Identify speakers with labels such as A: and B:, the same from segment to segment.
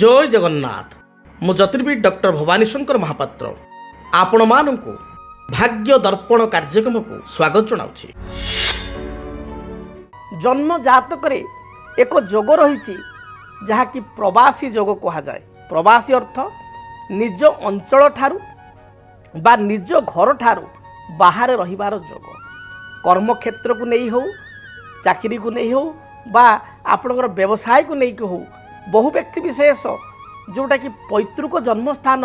A: जय जगन्नाथ मु ज्योतिर्विद डॉक्टर भवानी शंकर महापात्र आपण मानू भाग्य दर्पण कार्यक्रम को स्वागत जनाऊँगी।
B: जन्म जातक एक जोग रही जहाँकि प्रवासी जोग कहुए। प्रवासी अर्थ निज अंचल ठारू बा निज घर ठारू बाहर रहिबार जोग। कर्म क्षेत्र को नहीं हो, चाकरी को नहीं हो बा आपणकर व्यवसाय को नहीं हो, बहु व्यक्ति विशेष जोटा कि पैतृक जन्म स्थान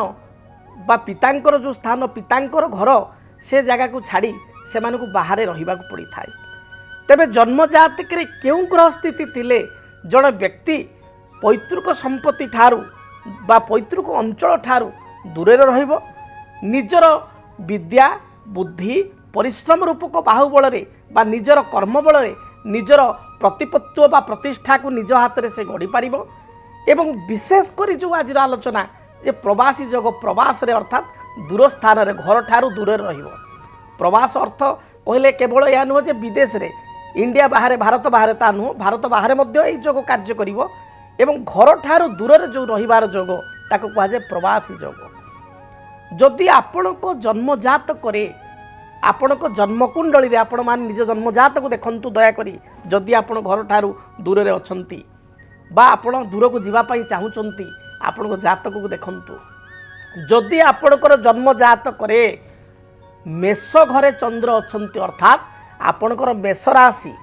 B: बा पितांकर जो स्थान पितांकर घर से जगह को छाड़ी से मानक बाहर रहिबा को पड़ी थाए। तेबे जन्म जातक क्यों ग्रह स्थिति थिले जड़े व्यक्ति पैतृक संपत्ति ठारू बा पैतृक अंचल ठारू दूरे रहिबो, निजर विद्या बुद्धि परिश्रम रूपक बाहुबल बा निजर कर्म बल निजर प्रतिपत्व बा प्रतिष्ठा को निज हाथ में से गढ़ी पारिबो। एवं विशेषकर जो आज आलोचना जे प्रवासी जोग प्रवास रे अर्थात दूर स्थान रे घर ठारू दूर रहिबो। प्रवास अर्थ कहले केवल या नुह जे विदेश रे इंडिया बाहर भारत बाहर ता नुह, भारत बाहर मध्य एई जोग कार्य करिवो एवं घर ठारू दूर रे जो रहिबार जोग ताको कहा जाय प्रवासी जोग। जदि आपण को जन्मजात करे आपण को जन्मकुंडली रे आपण मान निज जन्मजात को देखंतु दया करी जदि आपण घर ठारू दूर रे अछंती बा आपण दूर को जीवा पई चाहुचंती आपण को जातक को देखंतु। जदि आपणकर जन्मजात करे मेष घरे चंद्र अछंती अर्थात आपणकर मेष राशि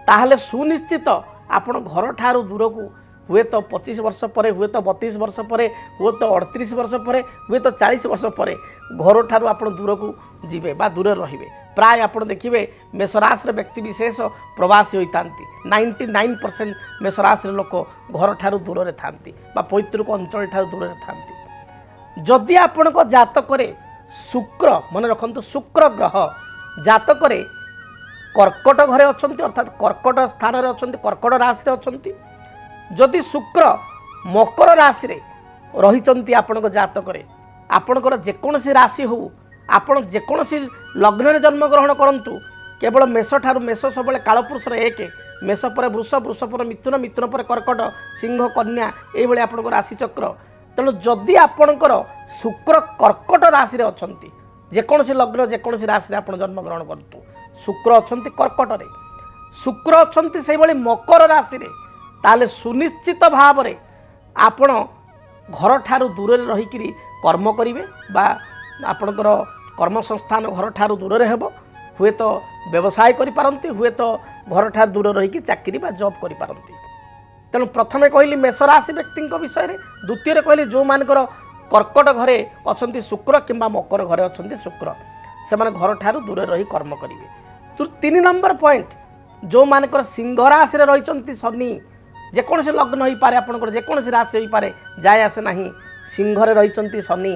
B: ताहले सुनिश्चित आपण घर ठारू दूर को हुए तो 25 वर्ष पर हुए तो 32 वर्ष पर हुए तो 38 वर्ष पर हुए तो 40 वर्ष पर घर ठारू आप दूर को जीवे बा दूर रहिबे। प्राय आप देखिए मेषराशि व्यक्ति विशेष प्रवासी होता 99% मेषराशि लोक घर ठारू दूर रे थांती बा पैतृक अंचल ठारू दूर रे थांती। जदि आपण को जातक शुक्र मन रखंतु शुक्र ग्रह जातक कर्कट घरे अछंती अर्थात कर्कट स्थान रे अछंती कर्कट राशि रे अछंती। जदि शुक्र मकर राशि रे रहिचंती आपण को जातक आपणकर जेकोसी राशि हो आपण जेकोसी लग्न रे जन्म ग्रहण करंतु केवल मेष ठारू मेष सब कालपुरुषर 1 मेष पर वृष वृष पर मिथुन मिथुन पर कर्कट सिंह कन्या ये आपण राशि चक्र। तेणु जदि आपणकर शुक्र कर्कट राशि रे अछंती जेकोसी लग्न जेकोसी राशि रे आपण जन्म ग्रहण करंतु शुक्र अछंती कर्कट रे शुक्र अछंती से भली मकर राशि रे ताले सुनिश्चित भाव रे आपण घर ठारू दूर रे रहिकिरी कर्म करिवे बा आपणकर कर्म संस्थान घर ठारू दूर रे हेबो। हुए तो व्यवसाय करि पारंती हुए तो घर ठारू दूर रहिकी चाकरी बा जॉब करि पारंती। तेणु प्रथमे कहली मेष राशि व्यक्ति विषय रे, द्वितीय कहली जो मानकर कर्कट घरे अछंती शुक्र किंबा मकर घरे अछंती शुक्र से माने घर ठारू दूर रही कर्म करिवे। तो 3 नंबर पॉइंट जो मानकर सिंह राशि रे रहिचंती शनि जेकोसी लग्न हो पारे आपनकर जेकोसी राशि हो पारे जाय आसे नाही सिंह रे रहिचंती शनि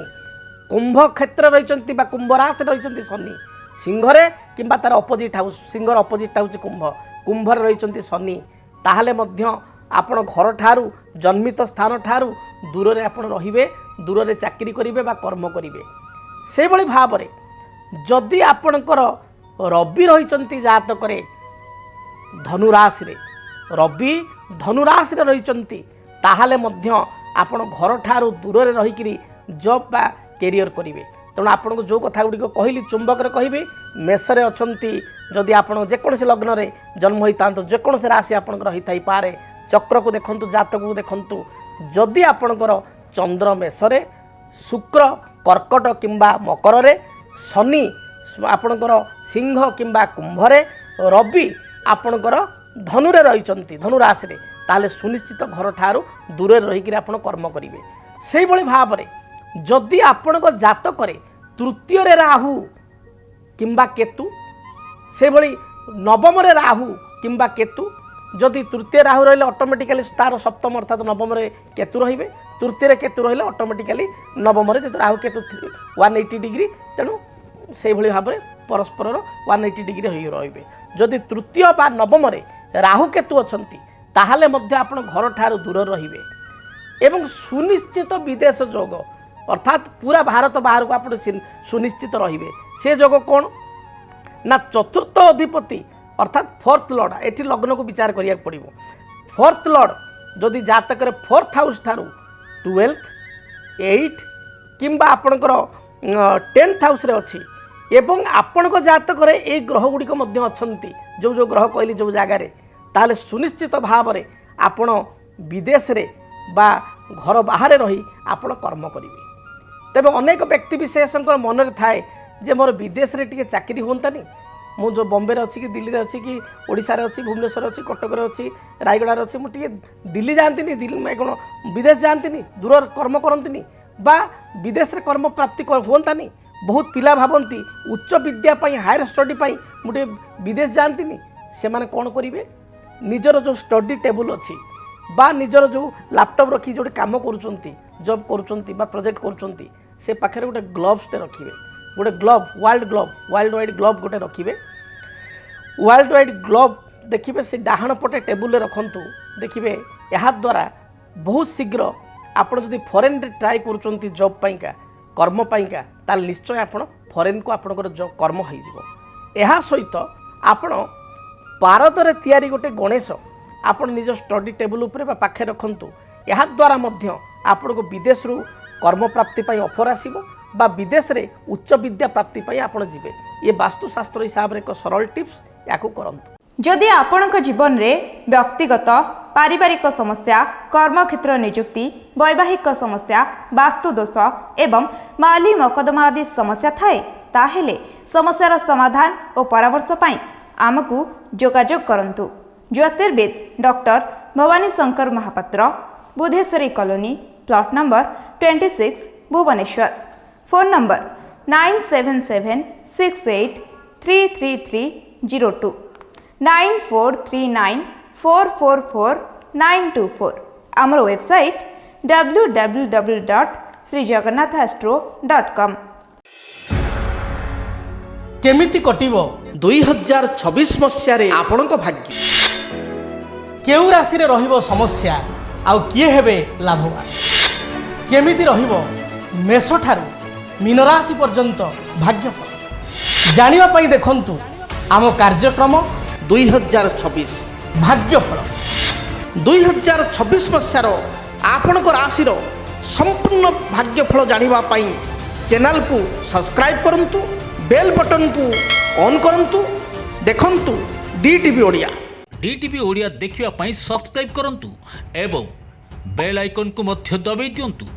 B: कुंभ क्षेत्र रहिचंती बा कुंभ राशि रहिचंती शनि सिंह रे किंबा तार अपोजिट हाउस सिंह र अपोजिट हाउस कुंभ कुंभ रे रहिचंती शनि ताहले मध्य आपण घर ठारू जन्मित स्थान ठारू दूर रे आपण रहिबे दूर रे चाकरी करिवे बा कर्म करिवे। से भली भाव रे जदि आपणकर रवि रहिचंती जातक रे धनु राशि रे रवि धनु राशि रे रहिचंती ताहले मध्य आपण घर ठारू दूर रे रहिकिरी जॉब बा कैरियर करिवे। तेणु आपको जो कथा गुड़ी कहली चुंबक कहि मेष रे अछंती जदि आपण जेकोसी लग्न रे जन्म होता जेकोसी राशि आपणकर होता पारे चक्र को देखंतु जातक को देखंतु जदि आपणकर चंद्र मेष रे शुक्र कर्कट किंबा मकर रे शनि आपणकर सिंह किंबा कुंभ रे रवि आपणकर धनु रे रहिचंती धनु राशि रे ताले सुनिश्चित घर ठारू दूर रहिकिरी आपण कर्म करिवे। सेहि भली भाव रे जदि आपणक जातक तृतीय रे राहु किंबा केतु से भली नवम रे राहु किंबा केतु जदि तृतीय राहु रहिले ऑटोमेटिकली तार सप्तम अर्थात नवम रे केतु रहिबे तृतीय रे केतु रहिले ऑटोमेटिकली नवम रे जदि राहु केतु 180 डिग्री तेणु से भली भाव परस्पर 180 डिग्री होई रहिबे। जदि तृतीय बा नवम रे राहु केतु अछंती ताहले मध्य आपण घर ठारू दूर रहिबे एवं सुनिश्चित विदेश जोग अर्थात पूरा भारत बाहर को आप सुनिश्चित रहिबे। से जोग कौन ना चतुर्थ अधिपति अर्थात फोर्थ लॉर्ड एठी लग्न को विचार करिया पड़िबो। फोर्थ लॉर्ड जदि जातक 4th हाउस ठारू 12th 8 किंबा आपणकर 10th हाउस रे अछि एवं आपणक जातक रे ए ग्रह गुड़िक मध्य अछंती जो जो ग्रह कहली जो जगार ताले सुनिश्चित भाव में आपण विदेश रे बा घर बाहर रही आपण कर्म करेंगे। तेबे अनेक व्यक्ति विशेष मन में थाए जे मोर विदेश रे टिके चाकरी होंतानी मु जो बॉम्बे अच्छी कि दिल्ली अच्छी कि ओडिशा रे अच्छी भुवनेश्वर अच्छी कटक अच्छी रायगड़ा अच्छी मुझे दिल्ली जाती दिल्ली में कौन विदेश जाती दूर कर्म करती बा विदेश रे कर्म प्राप्ति होंतानी। बहुत पिला भावती उच्च विद्या हायर स्टडी मुझे विदेश जाती से माने कौन करेंगे निजर जो स्टडी टेबुल अच्छी बा निजर जो लैपटॉप रखी जो काम करुँच जॉब करुँच प्रोजेक्ट करुँच से पाखे गोटे ग्लोव्स रखिए गोटे ग्लोव वर्ल्ड वाइड ग्लोव गोटे रखिए वर्ल्ड वाइड ग्लोव देखिए से डाहाण पटे टेबुल रखंतु देखिए यहाँ द्वारा बहुत शीघ्र आपड़ जदि फॉरेन रे ट्राई करुँच जॉब पाइका कर्म पाइका ताल निश्चय आपण फॉरेन को आपणकर जॉब कर्म हो सहित आपण पारदरे तैयारी गोटे गणेश आपण निज स्टडी टेबुल उपरे बा पाखे रखंतु यहाँ द्वारा मध्य आपण को विदेश रु कर्म प्राप्ति पाई ऑफर आसीबो बा विदेश रे उच्च विद्या प्राप्ति पाई आपण जिवे ये वास्तुशास्त्र हिसाब रे एक सरल टिप्स याकू करंतु।
C: जदि आपणक जीवन रे व्यक्तिगत पारिवारिक समस्या कर्मक्षेत्र नियुक्ति वैवाहिक समस्या वास्तु दोष एवं माली मकदमा आदि समस्या थाए ताहेले समस्यार समाधान और परामर्श पाई आमकु जोगाजोग करंतु। ज्योतिर्विद doctor Bhabani Shankar Mahapatra Budheswari colony plot number 26 Bhubaneswar. Phone number 9776833302 9439444924 आमर वेबसाइट www.srijagannathastro.com।
B: केमिति कटिबो
A: 2026 मसीह आपणक भाग्य
B: केउ राशि रे रहिबो समस्या आउ किए हेबे लाभवान केमिति रहिबो मेष ठारू मीन राशि पर्यंत भाग्यफल जानिबा पई देखंतु आम कार्यक्रम
A: 2026
B: भाग्यफल
A: 2026 मसीहार आपणक राशि संपूर्ण भाग्यफल जानिबा पई चैनल को सब्सक्राइब करंतु बेल बटन को ऑन करंतु देखंतु डीटीवी ओडिया।
D: डीटीवी ओडिया देखिवा पई सब्सक्राइब करंतु एवं बेल आइकन को मध्य दबाई दियंतु।